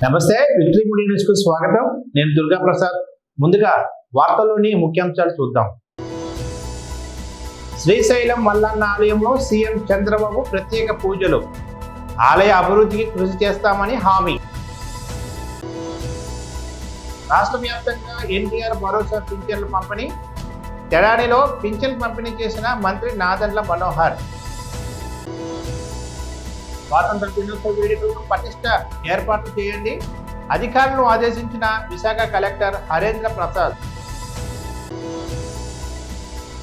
నమస్తే, victory media news కు స్వాగతం. నేను దుర్గా ప్రసాద్. ముందుగా వార్తల్లోని ముఖ్యాంశాలు చూద్దాం. శ్రీశైలం మల్లన్న ఆలయంలో సీఎం చంద్రబాబు ప్రత్యేక పూజలు. ఆలయ అభివృద్ధికి కృషి చేస్తామని హామీ. రాష్ట్ర వ్యాప్తంగా ఎన్టీఆర్ భరోసా పింఛన్ల పంపిణీ. తెనాలిలో పింఛన్ పంపిణీ చేసిన మంత్రి నాదెండ్ల మనోహర్. స్వాతంత్ర దినోత్సవ వేడుకలకు పటిష్ట ఏర్పాట్లు చేయండి, అధికారులను ఆదేశించిన విశాఖ కలెక్టర్ హరేంద్ర ప్రసాద్.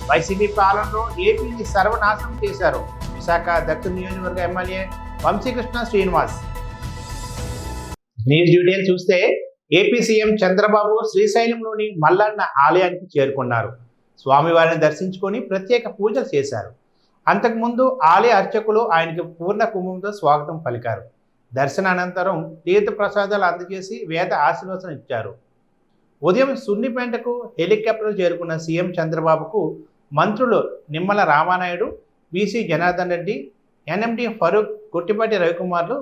వైసీపీ పాలనలో ఏపీని సర్వనాశనం చేశారు, విశాఖ దక్షిణ నియోజకవర్గ MLA Vamsikrishna Srinivas. News detail చూస్తే ఏపీ సీఎం చంద్రబాబు శ్రీశైలంలోని మల్లన్న ఆలయానికి చేరుకున్నారు. స్వామివారిని దర్శించుకొని ప్రత్యేక పూజలు చేశారు. అంతకుముందు ఆలయ అర్చకులు ఆయనకు పూర్ణ కుంభంతో స్వాగతం పలికారు. దర్శన అనంతరం తీర్థ ప్రసాదాలు అందజేసి వేద ఆశీర్వచనం ఇచ్చారు. ఉదయం సున్నిపేటకు హెలికాప్టర్ చేరుకున్న సీఎం చంద్రబాబుకు మంత్రులు నిమ్మల రామానాయుడు, బీసీ జనార్దన్ రెడ్డి, ఎన్ఎండి ఫరూక్, కొట్టిపాటి రవికుమార్లు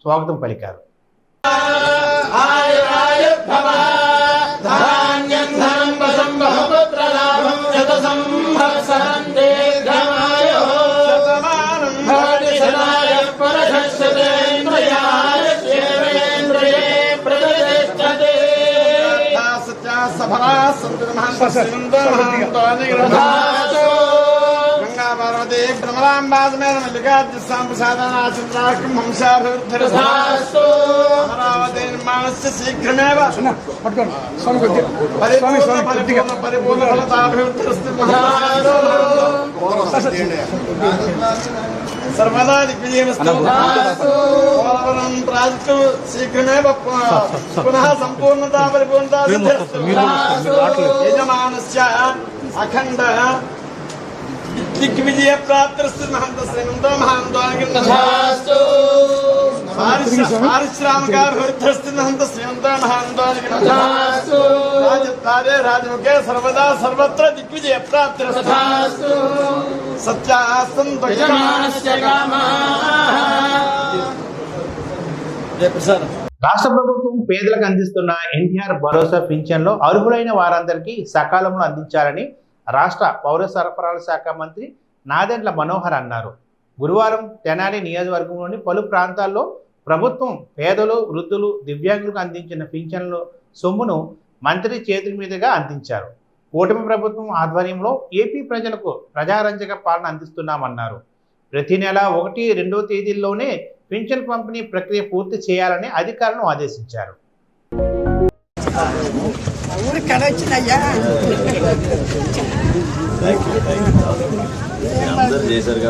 స్వాగతం పలికారు. गंगा पार्वती भ्रमरांबासमेत मल्लिकार्जुन प्रसादनाचंद्राक्रम वंशाभिवृद्धिरस्तु। अमरावती निर्माणस्य शीघ्रमेव परिपूर्ण फलताभिवृद्धिरस्तु। सर्वदा दिग्विजयमस्तु। पोलवरं प्राजतु शीघ्रमेव पुनः संपूर्णता परिपूर्णता सिद्ध्यस्तु। यजमानस्य अखंड दिग्विजय प्राप्तिरस्तु। महंत श्रीमंतो महान्तोऽनुग्रहस्तु। पारिश्रामिकाभिवृद्धिरस्तु। महंत श्रीमंतो महान्तोऽनुग्रहस्तु। राजद्वारे राजमुखे सर्वदा सर्वत्र दिग्विजय प्राप्तिरस्तु। सत्यासन्तु यजमानस्य कामाः। రాష్ట్ర ప్రభుత్వం పేదలకు అందిస్తున్న ఎన్టీఆర్ భరోసా పింఛన్లో అర్హులైన వారందరికీ సకాలంలో అందించాలని రాష్ట్ర పౌర సరఫరాల శాఖ మంత్రి నాదెండ్ల మనోహర్ అన్నారు. గురువారం తెనాలి నియోజకవర్గంలోని పలు ప్రాంతాల్లో ప్రభుత్వం పేదలు, వృద్ధులు, దివ్యాంగులకు అందించిన పింఛన్ల సొమ్మును మంత్రి చేతుల మీదుగా అందించారు. కూటమి ప్రభుత్వం ఆధ్వర్యంలో ఏపీ ప్రజలకు ప్రజారంజక పాలన అందిస్తున్నామన్నారు. ప్రతి నెల 1, 2 తేదీల్లోనే పింఛన్ పంపిణీ ప్రక్రియ పూర్తి చేయాలని అధికారులను ఆదేశించారు. చేశారు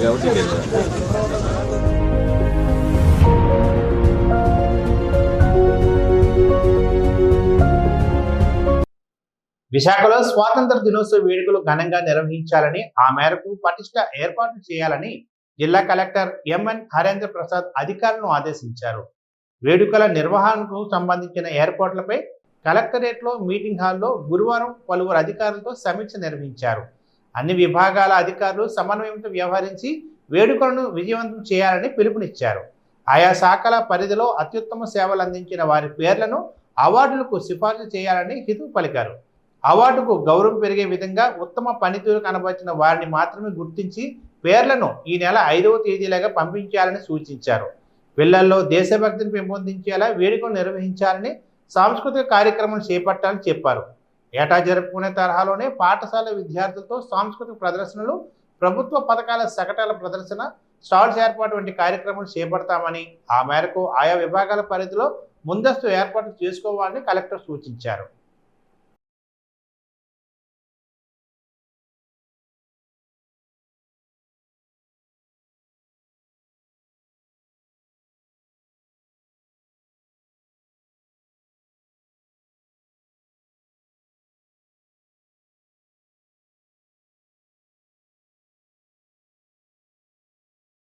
కాబట్టి విశాఖలో స్వాతంత్ర దినోత్సవ వేడుకలు ఘనంగా నిర్వహించాలని, ఆ మేరకు పటిష్ట ఏర్పాట్లు చేయాలని జిల్లా కలెక్టర్ ఎంఎన్ హరేంద్ర ప్రసాద్ అధికారులను ఆదేశించారు. వేడుకల నిర్వహణకు సంబంధించిన ఏర్పాట్లపై కలెక్టరేట్లో మీటింగ్ హాల్లో గురువారం పలువురు అధికారులతో సమీక్ష నిర్వహించారు. అన్ని విభాగాల అధికారులు సమన్వయంతో వ్యవహరించి వేడుకలను విజయవంతం చేయాలని పిలుపునిచ్చారు. ఆయా శాఖల పరిధిలో అత్యుత్తమ సేవలు అందించిన వారి పేర్లను అవార్డులకు సిఫార్సు చేయాలని హితవు పలికారు. అవార్డుకు గౌరవం పెరిగే విధంగా ఉత్తమ పనితీరు కనబరిచిన వారిని మాత్రమే గుర్తించి పేర్లను ఈ నెల 5వ తేదీలాగా పంపించాలని సూచించారు. పిల్లల్లో దేశభక్తిని పెంపొందించేలా వేడుకలు నిర్వహించాలని, సాంస్కృతిక కార్యక్రమాలు చేపట్టాలని చెప్పారు. ఏటా జరుపుకునే తరహాలోనే పాఠశాల విద్యార్థులతో సాంస్కృతిక ప్రదర్శనలు, ప్రభుత్వ పథకాల శకటాల ప్రదర్శన, స్టాల్స్ ఏర్పాటు వంటి కార్యక్రమాలు చేపడతామని, ఆ మేరకు ఆయా విభాగాల పరిధిలో ముందస్తు ఏర్పాట్లు చేసుకోవాలని కలెక్టర్ సూచించారు.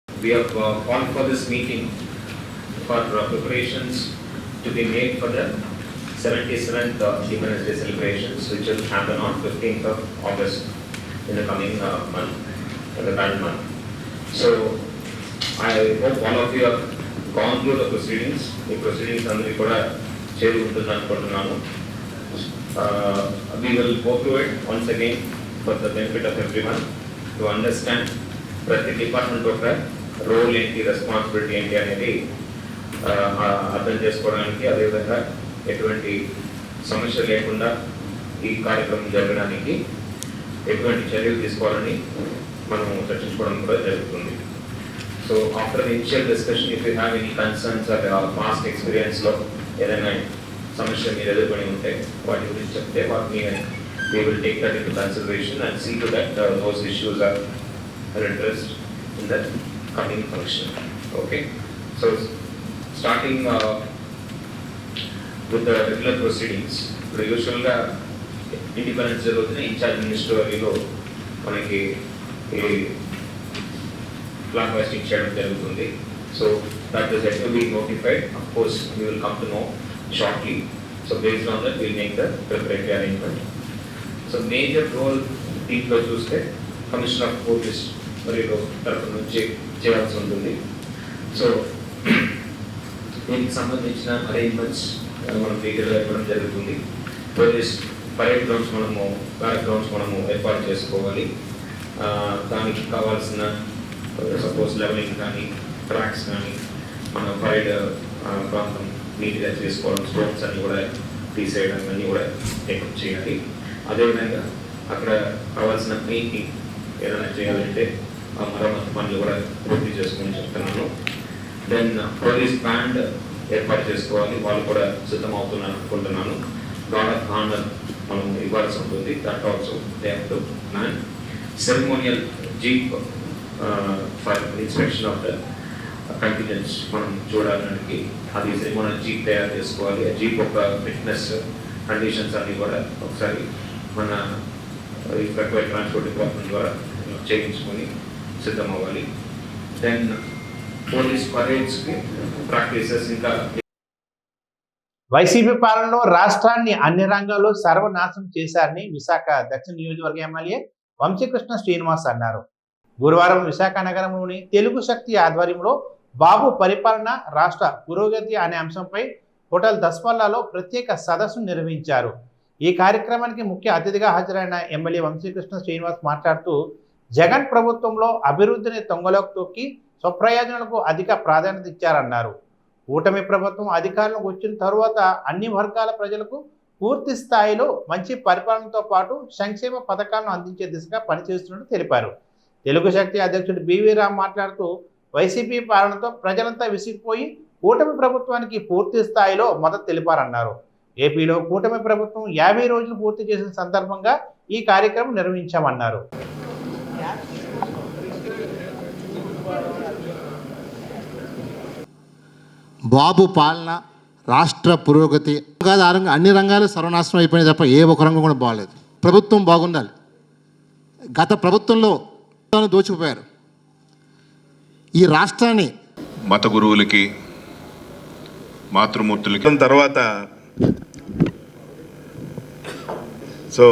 We have called for this meeting for preparations to be made for the 77th Independence Day celebrations, which will happen on 15th of August in the coming month, in the current month. So I hope all of you have gone through the proceedings. The proceedings అందరి కూడా చేరి ఉంటుంది అనుకుంటున్నాను. We will go through it once again for the benefit of everyone to understand ప్రతి department యొక్క role ఏంటి, responsibility ఏంటి అనేది అర్థం చేసుకోవడానికి, అదేవిధంగా ఎటువంటి సమస్య లేకుండా ఈ కార్యక్రమం జరగడానికి ఎటువంటి చర్యలు తీసుకోవాలని మనం చర్చించుకోవడం కూడా జరుగుతుంది. So after the initial discussion, if you have any concerns or past ఎక్స్పీరియన్స్లో ఏదైనా సమస్య మీరు ఎదుర్కొని ఉంటే వాటి గురించి చెప్తే వాటిని we will take that into consideration and see to that those issues are addressed in the coming function. Okay, so starting with the regular proceedings, usually independence jarugutuna incharge ministry lo manaki flag hoisting cheyadam jarugutundi. So that is yet to be notified. Of course we will come to know shortly. So based on that we will make the preparatory arrangement. So major role దీంట్లో చూస్తే commissioner of police మరియు తరఫు నుంచి చేయాల్సి ఉంటుంది. So దీనికి సంబంధించిన arrangements మనం డీటెయిల్గా ఇవ్వడం జరుగుతుంది. పోలీస్ పరేడ్ గ్రౌండ్స్ మనము ఏర్పాటు చేసుకోవాలి. దానికి కావాల్సిన సపోజ్ లెవెలింగ్ కానీ, ట్రాక్స్ కానీ, మన పరేడ్ ప్రాంతం నీట్గా చేసుకోవడం, స్టోన్స్ అన్నీ కూడా తీసేయడం అన్నీ కూడా టేకప్ చేయాలి. అదేవిధంగా అక్కడ కావాల్సిన పెయింటింగ్ ఏదైనా చేయాలంటే ఆ మరమ్మతు పనులు కూడా పూర్తి చేసుకుని చెప్తున్నాను. దెన్ పోలీస్ బ్యాండ్ ఏర్పాటు చేసుకోవాలి, వాళ్ళు కూడా సిద్ధమవుతున్నారు అనుకుంటున్నాను. గార్డ్ ఆఫ్ ఆనర్ మనం ఇవ్వాల్సి ఉంటుంది. That also they have to plan. Ceremonial jeep for inspection of the contingents మనం చూడడానికి అది సెరమోనియల్ జీప్ తయారు చేసుకోవాలి. ఆ జీప్ ఒక ఫిట్నెస్ కండిషన్స్ అన్నీ కూడా ఒకసారి మన రిక్వైర్డ్ ట్రాన్స్పోర్ట్ డిపార్ట్మెంట్ ద్వారా చేయించుకొని సిద్ధం అవ్వాలి. దెన్ పోలీస్ పరేడ్స్కి ప్రాక్టీసెస్ ఇంకా వైసీపీ పాలనలో రాష్ట్రాన్ని అన్ని రంగాల్లో సర్వనాశనం చేశారని విశాఖ దక్షిణ నియోజకవర్గ ఎమ్మెల్యే వంశీకృష్ణ శ్రీనివాస్ అన్నారు. గురువారం విశాఖ నగరంలోని తెలుగు శక్తి ఆధ్వర్యంలో బాబు పరిపాలన రాష్ట్ర పురోగతి అనే అంశంపై హోటల్ దస్పల్లాలో ప్రత్యేక సదస్సు నిర్వహించారు. ఈ కార్యక్రమానికి ముఖ్య అతిథిగా హాజరైన ఎమ్మెల్యే వంశీకృష్ణ శ్రీనివాస్ మాట్లాడుతూ జగన్ ప్రభుత్వంలో అభివృద్ధిని తొంగలోకి తొక్కి స్వప్రయోజనాలకు అధిక ప్రాధాన్యత ఇచ్చారన్నారు. కూటమి ప్రభుత్వం అధికారంలోకి వచ్చిన తరువాత అన్ని వర్గాల ప్రజలకు పూర్తి స్థాయిలో మంచి పరిపాలనతో పాటు సంక్షేమ పథకాలను అందించే దిశగా పనిచేస్తున్నట్టు తెలిపారు. తెలుగు శక్తి అధ్యక్షుడు బివి రామ్ మాట్లాడుతూ వైసీపీ పాలనతో ప్రజలంతా విసిగిపోయి కూటమి ప్రభుత్వానికి పూర్తి స్థాయిలో మద్దతు తెలిపారన్నారు. ఏపీలో కూటమి ప్రభుత్వం 50 రోజులు పూర్తి చేసిన సందర్భంగా ఈ కార్యక్రమం నిర్వహించామన్నారు. బాబు పాలన రాష్ట్ర పురోగతి అన్ని రంగాలు సర్వనాశనం అయిపోయినాయి తప్ప ఏ ఒక్క రంగం కూడా బాగలేదు. ప్రభుత్వం బాగుండాలి. గత ప్రభుత్వంలో దోచుకుపోయారు. ఈ రాష్ట్రాన్ని మత గురువులకి, మాతృమూర్తులకి తర్వాత సో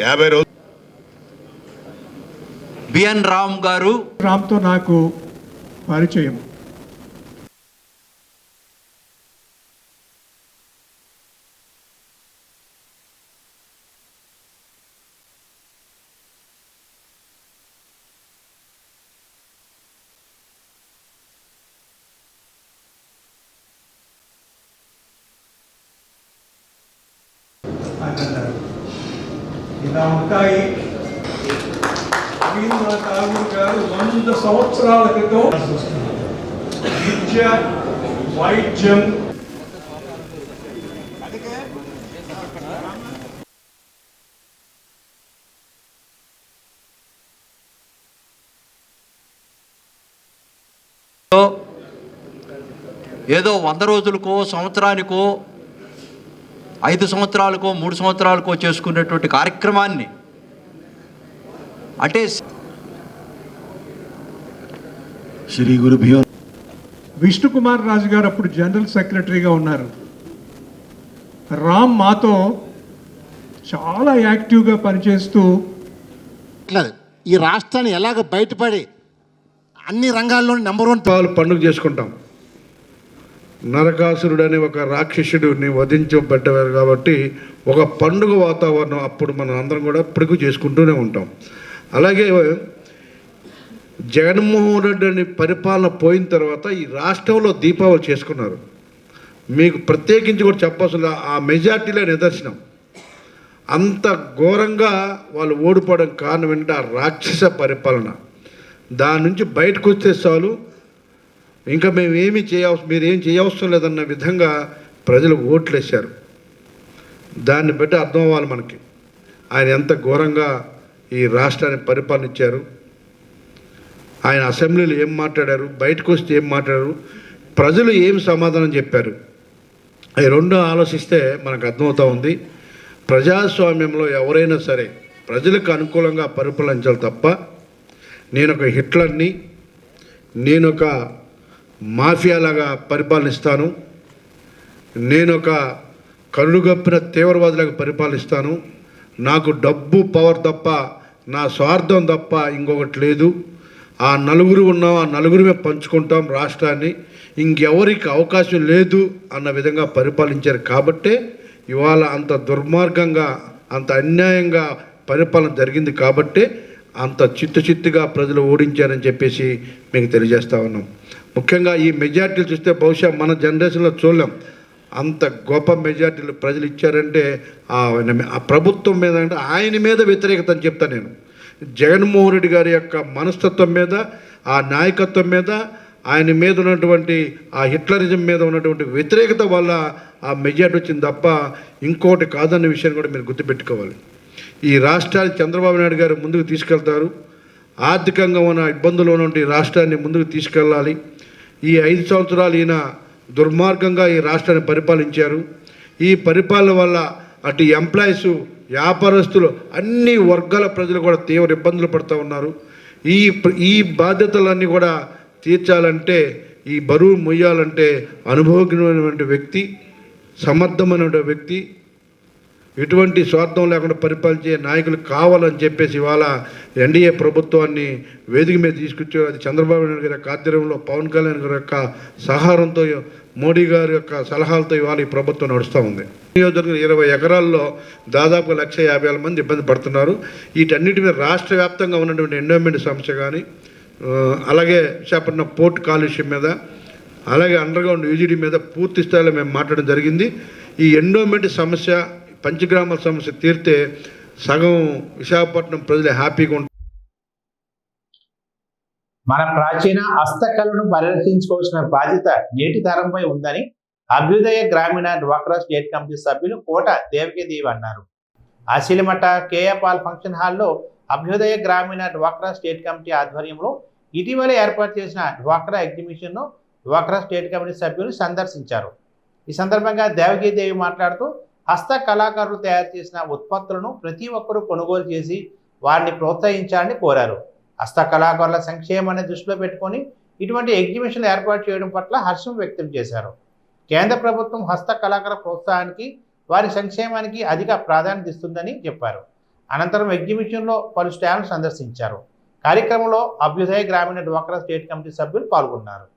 50 రోజులు బిఎన్ రామ్ గారు, రామ్తో నాకు పరిచయం. ఇలా ఉంటాయి. రవీంద్రనాథ్ ఠాగూర్ గారు 100 సంవత్సరాల క్రితం విద్య, వైద్యం, ఏదో 100 రోజులకో, సంవత్సరానికో, 5 సంవత్సరాలకో, 3 సంవత్సరాలకో చేసుకునేటువంటి కార్యక్రమాన్ని, అంటే శ్రీ గురుభ్యో విష్ణుకుమార్ రాజు గారు అప్పుడు జనరల్ సెక్రటరీగా ఉన్నారు. రామ్ మాతో చాలా యాక్టివ్గా పనిచేస్తూ ఇట్లా ఈ రాష్ట్రాన్ని ఎలాగ బయటపడి అన్ని రంగాల్లో నెంబర్ 1 పాలు పండుగ చేసుకుంటాం. నరకాసురుడు అనే ఒక రాక్షసుడిని వధించబడ్డారు కాబట్టి ఒక పండుగ వాతావరణం అప్పుడు మనం అందరం కూడా ఇప్పటికీ చేసుకుంటూనే ఉంటాం. అలాగే జగన్మోహన్ రెడ్డి అని పరిపాలన పోయిన తర్వాత ఈ రాష్ట్రంలో దీపావళి చేసుకున్నారు. మీకు ప్రత్యేకించి కూడా చెప్పాల్సిన ఆ మెజార్టీలో నిదర్శనం. అంత ఘోరంగా వాళ్ళు ఓడిపోవడం కారణం ఏంటంటే ఆ రాక్షస పరిపాలన. దాని నుంచి బయటకు వచ్చే చాలు, ఇంకా మేము మీరేం చేయవసరం లేదన్న విధంగా ప్రజలు ఓట్లు వేశారు. దాన్ని బట్టి అర్థం అవ్వాలి మనకి ఆయన ఎంత ఘోరంగా ఈ రాష్ట్రాన్ని పరిపాలించారు. ఆయన అసెంబ్లీలో ఏం మాట్లాడారు, బయటకు వస్తే ఏం మాట్లాడారు, ప్రజలు ఏం సమాధానం చెప్పారు, ఈ రెండు ఆలోచిస్తే మనకు అర్థమవుతూ ఉంది. ప్రజాస్వామ్యంలో ఎవరైనా సరే ప్రజలకు అనుకూలంగా పరిపాలించాలి తప్ప నేను ఒక హిట్లర్ని, నేను ఒక మాఫియాలాగా పరిపాలనిస్తాను, నేను ఒక కరుడుగప్పిన తీవ్రవాదులాగా పరిపాలిస్తాను, నాకు డబ్బు పవర్ తప్ప నా స్వార్థం తప్ప ఇంకొకటి లేదు, ఆ నలుగురు ఉన్నాం, ఆ నలుగురిమే పంచుకుంటాం రాష్ట్రాన్ని, ఇంకెవరికి అవకాశం లేదు అన్న విధంగా పరిపాలించారు. కాబట్టే ఇవాళ అంత దుర్మార్గంగా అంత అన్యాయంగా పరిపాలన జరిగింది. కాబట్టే అంత చిత్తుగా ప్రజలు ఓడించారని చెప్పేసి మీకు తెలియజేస్తా ఉన్నాం. ముఖ్యంగా ఈ మెజార్టీలు చూస్తే బహుశా మన జనరేషన్లో చూడలేం. అంత గొప్ప మెజార్టీలు ప్రజలు ఇచ్చారంటే ఆ ప్రభుత్వం మీద, అంటే ఆయన మీద వ్యతిరేకత అని చెప్తాను నేను. జగన్మోహన్ రెడ్డి గారి యొక్క మనస్తత్వం మీద, ఆ నాయకత్వం మీద, ఆయన మీద ఉన్నటువంటి ఆ హిట్లరిజం మీద ఉన్నటువంటి వ్యతిరేకత వల్ల ఆ మెజార్టీ వచ్చింది తప్ప ఇంకోటి కాదన్న విషయాన్ని కూడా మీరు గుర్తుపెట్టుకోవాలి. ఈ రాష్ట్రాన్ని చంద్రబాబు నాయుడు గారు ముందుకు తీసుకెళ్తారు. ఆర్థికంగా ఉన్న ఇబ్బందులు ఉన్నటువంటి రాష్ట్రాన్ని ముందుకు తీసుకెళ్ళాలి. ఈ 5 సంవత్సరాలు ఈయన దుర్మార్గంగా ఈ రాష్ట్రాన్ని పరిపాలించారు. ఈ పరిపాలన వల్ల అటు ఎంప్లాయీస్, వ్యాపారస్తులు, అన్ని వర్గాల ప్రజలు కూడా తీవ్ర ఇబ్బందులు పడుతూ ఉన్నారు. ఈ బాధ్యతలన్నీ కూడా తీర్చాలంటే, ఈ బరువు మొయ్యాలంటే అనుభవజ్ఞమైనటువంటి వ్యక్తి, సమర్థమైన వ్యక్తి, ఎటువంటి స్వార్థం లేకుండా పరిపాలించే నాయకులు కావాలని చెప్పేసి ఇవాళ ఎన్డీఏ ప్రభుత్వాన్ని వేదిక మీద తీసుకొచ్చారు. అది చంద్రబాబు నాయుడు గారి యొక్క ఆధ్వర్యంలో, పవన్ కళ్యాణ్ గారి యొక్క సహారంతో, మోడీ గారి యొక్క సలహాలతో ఇవాళ ఈ ప్రభుత్వం నడుస్తూ ఉంది. నియోజకవర్గం 20 ఎకరాల్లో దాదాపు 150,000 మంది ఇబ్బంది పడుతున్నారు. వీటన్నిటి మీద రాష్ట్ర వ్యాప్తంగా ఉన్నటువంటి ఎండోమెంట్ సమస్య కానీ, అలాగే విశాఖపట్నం పోర్ట్ కాలుష్యం మీద, అలాగే అండర్గ్రౌండ్ యూజీడీ మీద పూర్తి స్థాయిలో మేము మాట్లాడడం జరిగింది. ఈ ఎండోమెంట్ సమస్య, పంచగ్రామాల సమస్య తీరితే సగం విశాఖపట్నం ప్రజలు హ్యాపీగా ఉంటారు. మన ప్రాచీన హస్తకళను పరిరక్షించుకోవాల్సిన బాధ్యత నేటి తరంపై ఉందని అభ్యుదయ గ్రామీణ డ్వాక్రా స్టేట్ కమిటీ సభ్యులు కోట దేవకీదేవి అన్నారు. ఆశీలమఠ కేఏపాల్ ఫంక్షన్ హాల్లో అభ్యుదయ గ్రామీణ డ్వాక్రా స్టేట్ కమిటీ ఆధ్వర్యంలో ఇటీవల ఏర్పాటు చేసిన డ్వాక్రా ఎగ్జిబిషన్ను డ్వాక్రా స్టేట్ కమిటీ సభ్యులు సందర్శించారు. ఈ సందర్భంగా దేవకీదేవి మాట్లాడుతూ హస్త కళాకారులు తయారు చేసిన ఉత్పత్తులను ప్రతి ఒక్కరూ కొనుగోలు చేసి వారిని ప్రోత్సహించాలని కోరారు. హస్త కళాకారుల సంక్షేమాన్ని దృష్టిలో పెట్టుకొని ఇటువంటి ఎగ్జిబిషన్ ఏర్పాటు చేయడం పట్ల హర్షం వ్యక్తం చేశారు. కేంద్ర ప్రభుత్వం హస్త కళాకార ప్రోత్సాహానికి, వారి సంక్షేమానికి అధిక ప్రాధాన్యత ఇస్తుందని చెప్పారు. అనంతరం ఎగ్జిబిషన్లో పలు స్టాండ్లు సందర్శించారు. కార్యక్రమంలో అభ్యుదయ గ్రామీణ డ్వాక్రా స్టేట్ కమిటీ సభ్యులు పాల్గొన్నారు.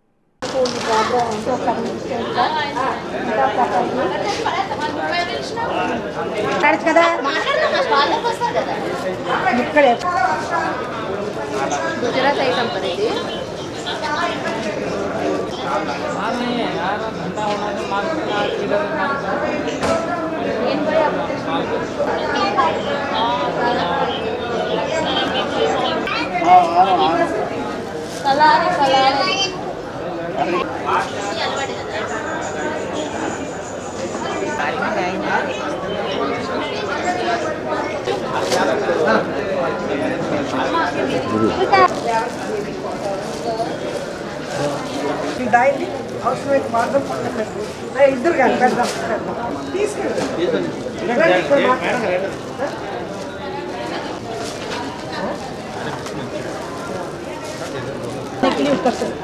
గుజరాత్ ఐటమ్ पर ఇది డైలీ అవసరమైతే మాత్రం పక్కన పెట్టు. ఇద్దరు కానీ పెద్దాం తీసుకెళ్తాం. నెక్లీ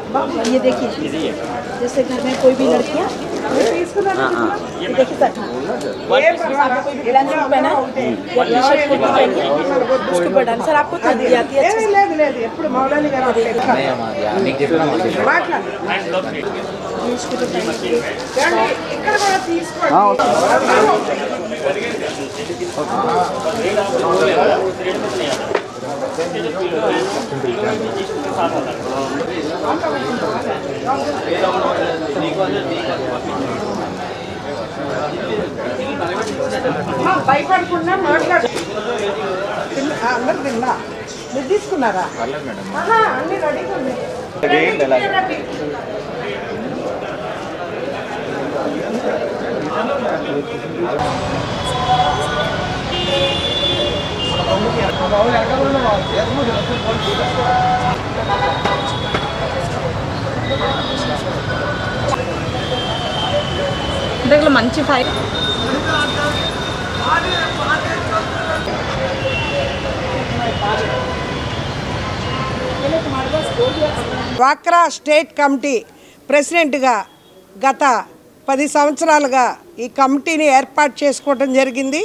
ये देखिए, जैसे घर में कोई भी लड़कियाँ ये देखिए सर, लंच में पहना या टी शर्ट कुर्ती पहनी है, उसके ऊपर डाल सर आपको तंदी आती है अच्छे से। ये इसको तो पहनिए। భయపడకుండా మాట్లాడు. అందరు తిన్నా మీరు తీసుకున్నారా? అన్ని రెడీగా ఉన్నాయి. ఇందులో మంచి ఫైర్ డ్వాక్రా స్టేట్ కమిటీ ప్రెసిడెంట్గా గత 10 సంవత్సరాలుగా ఈ కమిటీని ఏర్పాటు చేసుకోవడం జరిగింది.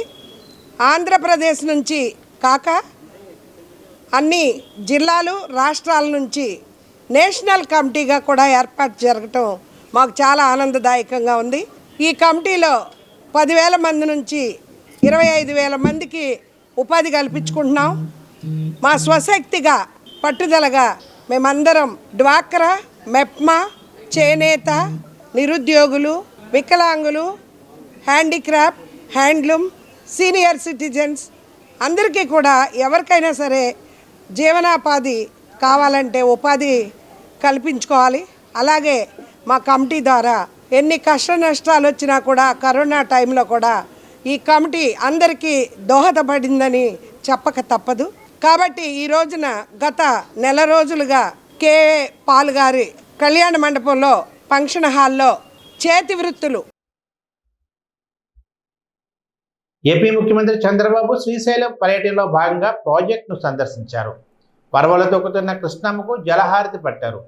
ఆంధ్రప్రదేశ్ నుంచి కాక అన్ని జిల్లాలు రాష్ట్రాల నుంచి నేషనల్ కమిటీగా కూడా ఏర్పాటు జరగటం మాకు చాలా ఆనందదాయకంగా ఉంది. ఈ కమిటీలో 10,000 మంది నుంచి 25,000 మందికి ఉపాధి కల్పించుకుంటున్నాం. మా స్వశక్తిగా పట్టుదలగా మేమందరం డ్వాక్రా, మెప్మా, చేనేత, నిరుద్యోగులు, వికలాంగులు, హ్యాండిక్రాఫ్ట్, హ్యాండ్లూమ్, సీనియర్ సిటిజన్స్ అందరికీ కూడా ఎవరికైనా సరే జీవనోపాధి కావాలంటే ఉపాధి కల్పించుకోవాలి. అలాగే మా కమిటీ ద్వారా ఎన్ని కష్ట నష్టాలు వచ్చినా కూడా కరోనా టైంలో కూడా ఈ కమిటీ అందరికీ దోహదపడిందని చెప్పక తప్పదు. కాబట్టి ఈ రోజున గత నెల రోజులుగా కే పాల్ గారి కళ్యాణ మండపంలో ఫంక్షన్ హాల్లో చేతి వృత్తులు. ఏపీ ముఖ్యమంత్రి చంద్రబాబు శ్రీశైలం పర్యటనలో భాగంగా ప్రాజెక్టును సందర్శించారు. పర్వాలు తొక్కుతున్న కృష్ణమ్మకు జలహారతి పట్టారు.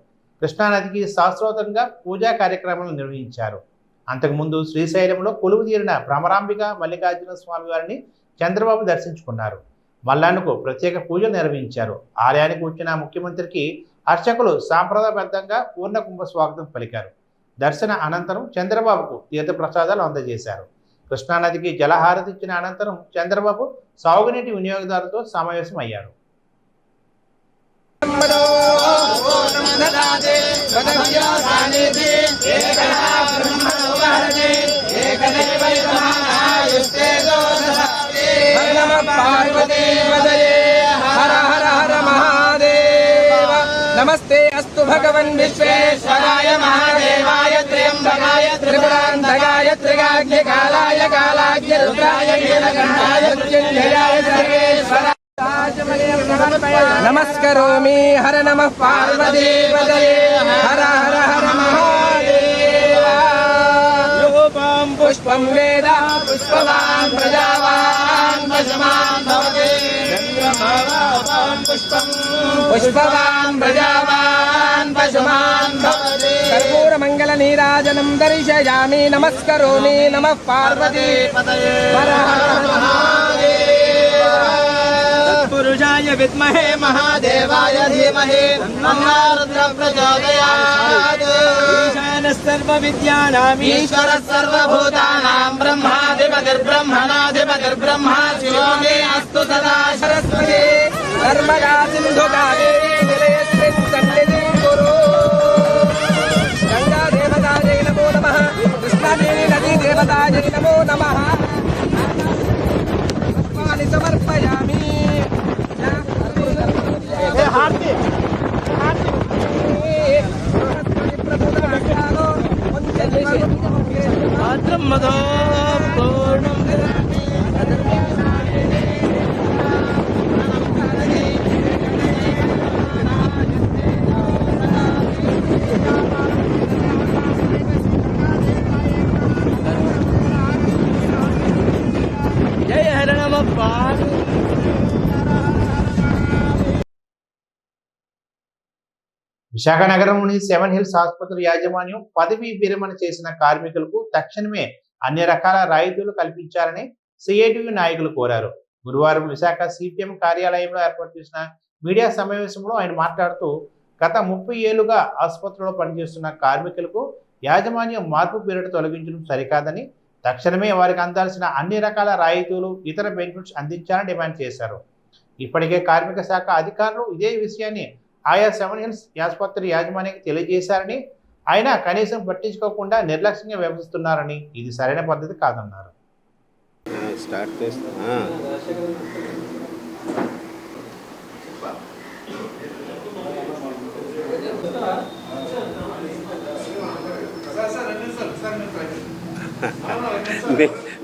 కృష్ణానదికి శాస్త్రోతంగా పూజా కార్యక్రమాలు నిర్వహించారు. అంతకుముందు శ్రీశైలంలో కొలువు తీరిన భ్రమరాంబిక మల్లికార్జున స్వామి వారిని చంద్రబాబు దర్శించుకున్నారు. మల్లాన్నకు ప్రత్యేక పూజలు నిర్వహించారు. ఆలయానికి వచ్చిన ముఖ్యమంత్రికి అర్చకులు సాంప్రదాయబద్ధంగా పూర్ణ కుంభ స్వాగతం పలికారు. దర్శన అనంతరం చంద్రబాబుకు తీర్థప్రసాదాలు అందజేశారు. కృష్ణానదికి జలహారతి ఇచ్చిన అనంతరం చంద్రబాబు సాగునీటి వినియోగదారులతో సమావేశం అయ్యారు. नमस्ते अस्तु भगवन् विश्वेश्वराय महादेवाय त्र्यंबकाय त्रिपुरान्तकाय त्रिकाग्निकालाय कालाग्नि रुद्राय नीलकण्ठाय मृत्युञ्जयाय सर्वेश्वराय नमस्करोमि हर नमः पार्वतीपतये हर हर हर महादेव रूपं पुष्पं वेद पुष्पवान् प्रजावान् पशुमान् भवति पुष्पवान् प्रजावान् पशुमान् भवति कर्पूरमङ्गलनीराजनं दर्शयामि नमस्करोमि नमः पार्वतीपतये हर हर महादेव तत्पुरुषाय विद्महे महादेवाय धीमहि तन्नः रुद्रः प्रचोदयात् ईशानः सर्वविद्यानाम् ईश्वरः सर्वभूतानां ब्रह्माधिपतिर्ब्रह्मणाधिपतिर्ब्रह्मा शिवो मे अस्तु सदा सरस्वती नर्मदा सिन्धु कावेरी जलेऽस्मिन् सन्निधिं कुरु गंगा देवतायै नमो नमः कृष्णादेवी नदी देवतायै नमो नमः पुष्पाणि समर्पयामि जय हर नमः पार्वती విశాఖ నగరంలోని 7 హిల్స్ ఆసుపత్రి యాజమాన్యం పదవీ విరమణ చేసిన కార్మికులకు తక్షణమే అన్ని రకాల రాయితీలు కల్పించాలని సిఐటియు నాయకులు కోరారు. గురువారం విశాఖ సిపిఎం కార్యాలయంలో ఏర్పాటు చేసిన మీడియా సమావేశంలో ఆయన మాట్లాడుతూ గత 30 ఏళ్లుగా ఆసుపత్రిలో పనిచేస్తున్న కార్మికులకు యాజమాన్యం మార్పు పీరియడ్ తొలగించడం సరికాదని, తక్షణమే వారికి అందాల్సిన అన్ని రకాల రాయితీలు, ఇతర బెనిఫిట్స్ అందించాలని డిమాండ్ చేశారు. ఇప్పటికే కార్మిక శాఖ అధికారులు ఇదే విషయాన్ని ఆయా 7 హిల్స్ ఆసుపత్రి యాజమాన్యానికి తెలియజేశారని, ఆయన కనీసం పట్టించుకోకుండా నిర్లక్ష్యంగా వ్యవహరిస్తున్నారని, ఇది సరైన పద్ధతి కాదన్నారు.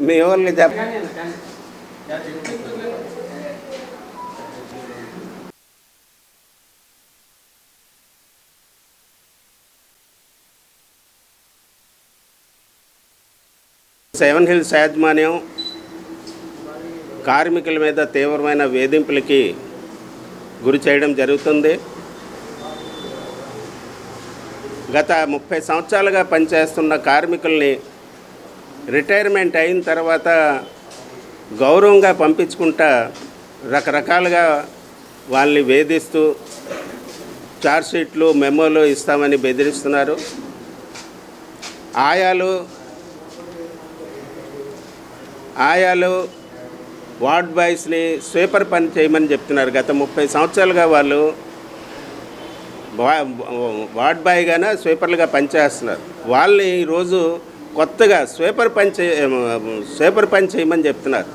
మీ వాళ్ళు సెవెన్ హిల్స్ యాజమాన్యం కార్మికుల మీద తీవ్రమైన వేధింపులకి గురి చేయడం జరుగుతుంది. గత 30 సంవత్సరాలుగా పనిచేస్తున్న కార్మికుల్ని రిటైర్మెంట్ అయిన తర్వాత గౌరవంగా పంపించుకుంటా రకరకాలుగా వాళ్ళని వేధిస్తూ ఛార్జ్షీట్లు, మెమోలు ఇస్తామని బెదిరిస్తున్నారు. ఆయాలు వార్డ్ బాయ్స్ని స్వీపర్ పని చేయమని చెప్తున్నారు. గత 30 సంవత్సరాలుగా వాళ్ళు వార్డ్ బాయ్గానే స్వీపర్లుగా పనిచేస్తున్నారు. వాళ్ళని ఈరోజు కొత్తగా స్వీపర్ పని చేయమని చెప్తున్నారు.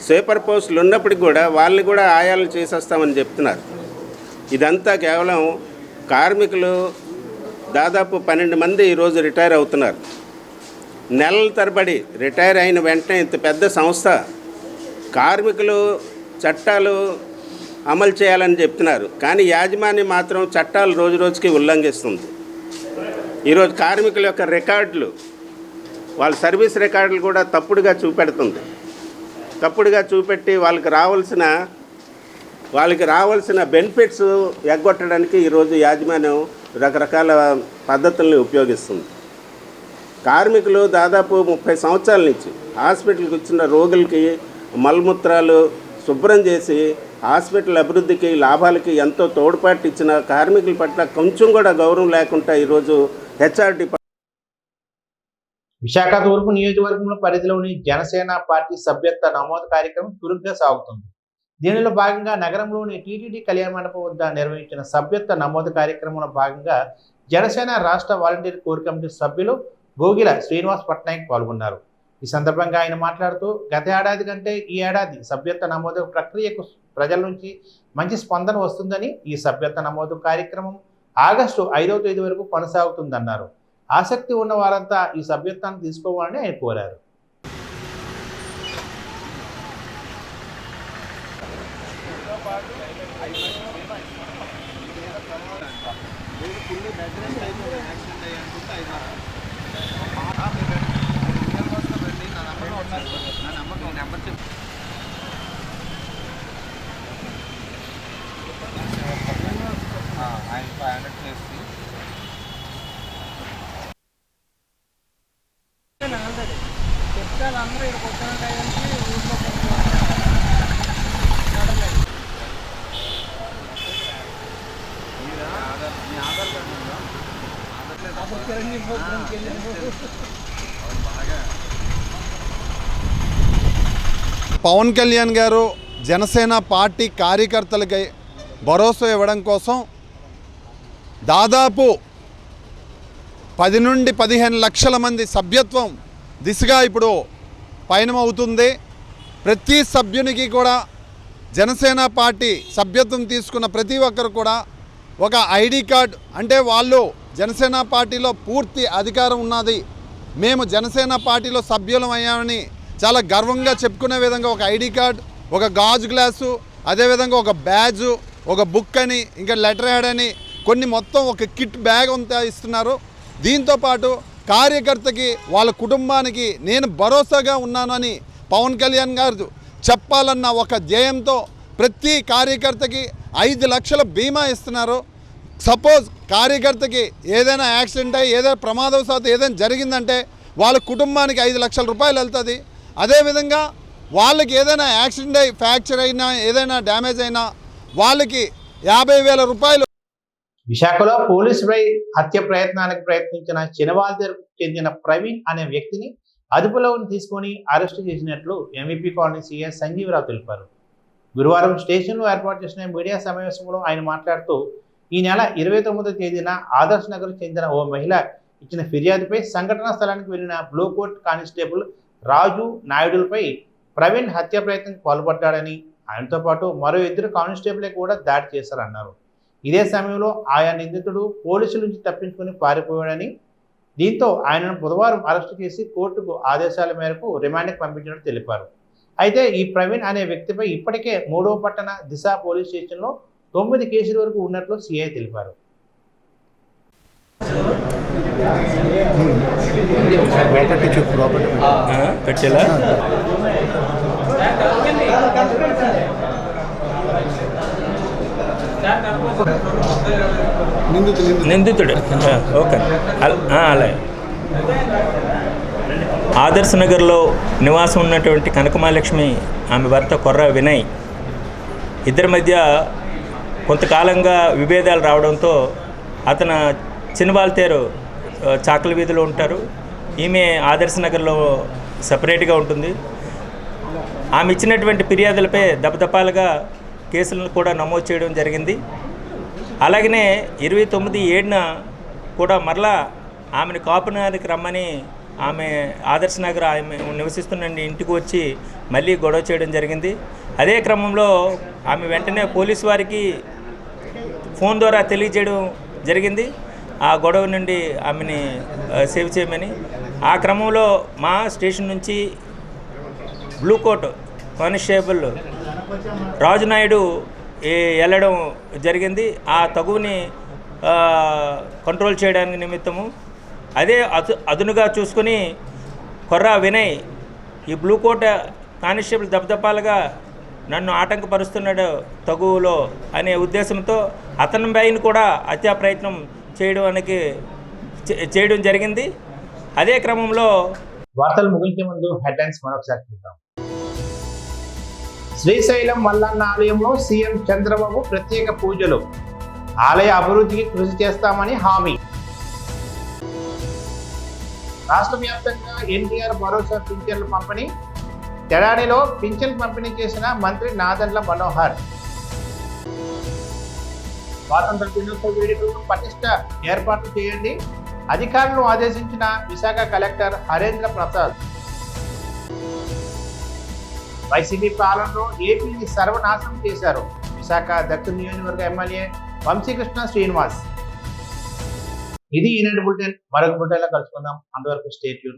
స్వీపర్ పోస్టులు ఉన్నప్పటికి కూడా వాళ్ళని కూడా ఆయాలను చేసేస్తామని చెప్తున్నారు. ఇదంతా కేవలం కార్మికులు దాదాపు 12 మంది ఈరోజు రిటైర్ అవుతున్నారు. నెలల తరబడి రిటైర్ అయిన వెంటనే ఇంత పెద్ద సంస్థ కార్మికులు చట్టాలు అమలు చేయాలని చెప్తున్నారు. కానీ యాజమాన్యం మాత్రం చట్టాలు రోజు రోజుకి ఉల్లంఘిస్తుంది. ఈరోజు కార్మికుల యొక్క రికార్డులు, వాళ్ళ సర్వీస్ రికార్డులు కూడా తప్పుడుగా చూపెట్టి వాళ్ళకి రావాల్సిన బెనిఫిట్స్ ఎగ్గొట్టడానికి ఈరోజు యాజమాన్యం రకరకాల పద్ధతుల్ని ఉపయోగిస్తుంది. కార్మికులు దాదాపు 30 సంవత్సరాల నుంచి హాస్పిటల్కి వచ్చిన రోగులకి మలమూత్రాలు శుభ్రం చేసి హాస్పిటల్ అభివృద్ధికి, లాభాలకి ఎంతో తోడ్పాటు ఇచ్చిన కార్మికుల పట్ల కొంచెం కూడా గౌరవం లేకుండా ఈరోజు హెచ్ఆర్ డిపార్ట్మెంట్. విశాఖ తూర్పు నియోజకవర్గంలో పరిధిలోని జనసేన పార్టీ సభ్యత్వ నమోదు కార్యక్రమం చురుగ్గా సాగుతుంది. దీనిలో భాగంగా నగరంలోని టీటీడీ కళ్యాణ మండపం వద్ద నిర్వహించిన సభ్యత్వ నమోదు కార్యక్రమంలో భాగంగా జనసేన రాష్ట్ర వాలంటీర్ కోర్ కమిటీ సభ్యులు గోగిల శ్రీనివాస్ పట్నాయక్ పాల్గొన్నారు. ఈ సందర్భంగా ఆయన మాట్లాడుతూ గత ఏడాది కంటే ఈ ఏడాది సభ్యత్వ నమోదు ప్రక్రియకు ప్రజల నుంచి మంచి స్పందన వస్తుందని, ఈ సభ్యత్వ నమోదు కార్యక్రమం ఆగస్టు 5వ తేదీ వరకు కొనసాగుతుందన్నారు. ఆసక్తి ఉన్న వారంతా ఈ సభ్యత్వాన్ని తీసుకోవాలని ఆయన కోరారు. పవన్ కళ్యాణ్ గారు జనసేన పార్టీ కార్యకర్తలకి భరోసా ఇవ్వడం కోసం దాదాపు 10 నుండి 15 లక్షల మంది సభ్యత్వం దిశగా ఇప్పుడు పయనమవుతుంది. ప్రతి సభ్యునికి కూడా జనసేన పార్టీ సభ్యత్వం తీసుకున్న ప్రతి ఒక్కరు కూడా ఒక ఐడి కార్డ్, అంటే వాళ్ళు జనసేన పార్టీలో పూర్తి అధికారం ఉన్నది, మేము జనసేన పార్టీలో సభ్యులం అయ్యామని చాలా గర్వంగా చెప్పుకునే విధంగా ఒక ఐడి కార్డ్, ఒక గాజు గ్లాసు, అదేవిధంగా ఒక బ్యాజు, ఒక బుక్ అని, ఇంకా లెటర్ హెడ్ అని కొన్ని మొత్తం ఒక కిట్ బ్యాగ్ అంతా ఇస్తున్నారు. దీంతోపాటు కార్యకర్తకి వాళ్ళ కుటుంబానికి నేను భరోసాగా ఉన్నాను అని పవన్ కళ్యాణ్ గారు చెప్పాలన్న ఒక ధ్యేయంతో ప్రతి కార్యకర్తకి 5 లక్షల బీమా ఇస్తున్నారు. సపోజ్ కార్యకర్తకి ఏదైనా యాక్సిడెంట్ అయ్యి ఏదైనా ప్రమాదవశాత్తు ఏదైనా జరిగిందంటే వాళ్ళ కుటుంబానికి 5 లక్షల రూపాయలు వెళ్తుంది. అదేవిధంగా వాళ్ళకి ఏదైనా యాక్సిడెంట్ అయ్యి ఫ్రాక్చర్ అయినా ఏదైనా డ్యామేజ్ అయినా వాళ్ళకి 50,000 రూపాయలు. విశాఖలో పోలీసుపై హత్య ప్రయత్నానికి ప్రయత్నించిన చినవాల్తేరుకు చెందిన ప్రవీణ్ అనే వ్యక్తిని అదుపులోకి తీసుకొని అరెస్టు చేసినట్లు ఎంవీపీ కాలనీ సీఎస్ సంజీవరావు తెలిపారు. గురువారం స్టేషన్లో ఏర్పాటు చేసిన మీడియా సమావేశంలో ఆయన మాట్లాడుతూ ఈ నెల 29వ తేదీన ఆదర్శ్ నగర్ చెందిన ఓ మహిళ ఇచ్చిన ఫిర్యాదుపై సంఘటనా స్థలానికి వెళ్లిన బ్లూ కోట్ కానిస్టేబుల్ రాజు నాయుడులపై ప్రవీణ్ హత్య ప్రయత్నం పాల్పడ్డాడని, ఆయనతో పాటు మరో 2 కానిస్టేబుల్ కూడా దాడి చేశారన్నారు. ఇదే సమయంలో ఆయా నిందితుడు పోలీసుల నుంచి తప్పించుకుని పారిపోయాడని, దీంతో ఆయనను బుధవారం అరెస్టు చేసి కోర్టుకు ఆదేశాల మేరకు రిమాండ్కి పంపించినట్టు తెలిపారు. అయితే ఈ ప్రవీణ్ అనే వ్యక్తిపై ఇప్పటికే 3వ పట్టణ దిశ పోలీస్ స్టేషన్లో 9 కేసుల వరకు ఉన్నట్లు సిఐ తెలిపారు. నిందితుడు ఓకే అలాగే ఆదర్శ్ నగర్లో నివాసం ఉన్నటువంటి కనకమహాలక్ష్మి ఆమె భర్త కొర్ర వినయ్ ఇద్దరి మధ్య కొంతకాలంగా విభేదాలు రావడంతో అతను చినవాల్తేరు చాకల వీధిలో ఉంటారు, ఈమె ఆదర్శ్ నగర్లో సపరేట్గా ఉంటుంది. ఆమె ఇచ్చినటువంటి ఫిర్యాదులపై దపదపాలుగా కేసులను కూడా నమోదు చేయడం జరిగింది. అలాగనే 29/7 కూడా మరలా ఆమెను కాపునానికి రమ్మని ఆమె ఆదర్శ్ నగర్ ఆమె నివసిస్తున్న ఇంటికి వచ్చి మళ్ళీ గొడవ చేయడం జరిగింది. అదే క్రమంలో ఆమె వెంటనే పోలీసు వారికి ఫోన్ ద్వారా తెలియజేయడం జరిగింది ఆ గొడవ నుండి ఆమెని సేవ్ చేయమని. ఆ క్రమంలో మా స్టేషన్ నుంచి బ్లూ కోట్ కానిస్టేబుల్ రాజునాయుడు వెళ్ళడం జరిగింది ఆ తగువుని కంట్రోల్ చేయడానికి నిమిత్తము. అదే అదునుగా చూసుకుని కొర్రా వినయ్ ఈ బ్లూ కోట్ కానిస్టేబుల్ దపదపాలుగా నన్ను ఆటంకపరుస్తున్నాడు తగువులో అనే ఉద్దేశంతో అతని పైన కూడా హత్యా ప్రయత్నం చేయడం జరిగింది. అదే క్రమంలో వార్తలు ముగించే ముందు హెడ్లైన్స్ మరొకసారి చూద్దాం. శ్రీశైలం మల్లన్న ఆలయంలో సీఎం చంద్రబాబు ప్రత్యేక పూజలు, ఆలయ అభివృద్ధికి కృషి చేస్తామని హామీ. రాష్ట్ర వ్యాప్తంగా ఎన్టీఆర్ భరోసా పింఛన్ల పంపిణీ, తెడానిలో పింఛన్ పంపిణీ చేసిన మంత్రి నాదెండ్ల మనోహర్. స్వాతంత్ర దినోత్సవ వేడుకలకు పటిష్ట ఏర్పాట్లు చేయండి, అధికారులను ఆదేశించిన విశాఖ కలెక్టర్ హరేంద్ర ప్రసాద్. వైసీపీ పాలనలో ఏపీని సర్వనాశనం చేశారు, విశాఖ దక్షిణ నియోజకవర్గ ఎమ్మెల్యే వంశీకృష్ణ శ్రీనివాస్. ఇది ఈనాటి బులెటిన్. మరొక బులెటిన్లో కలుసుకుందాం. అంతవరకు స్టే ట్యూన్.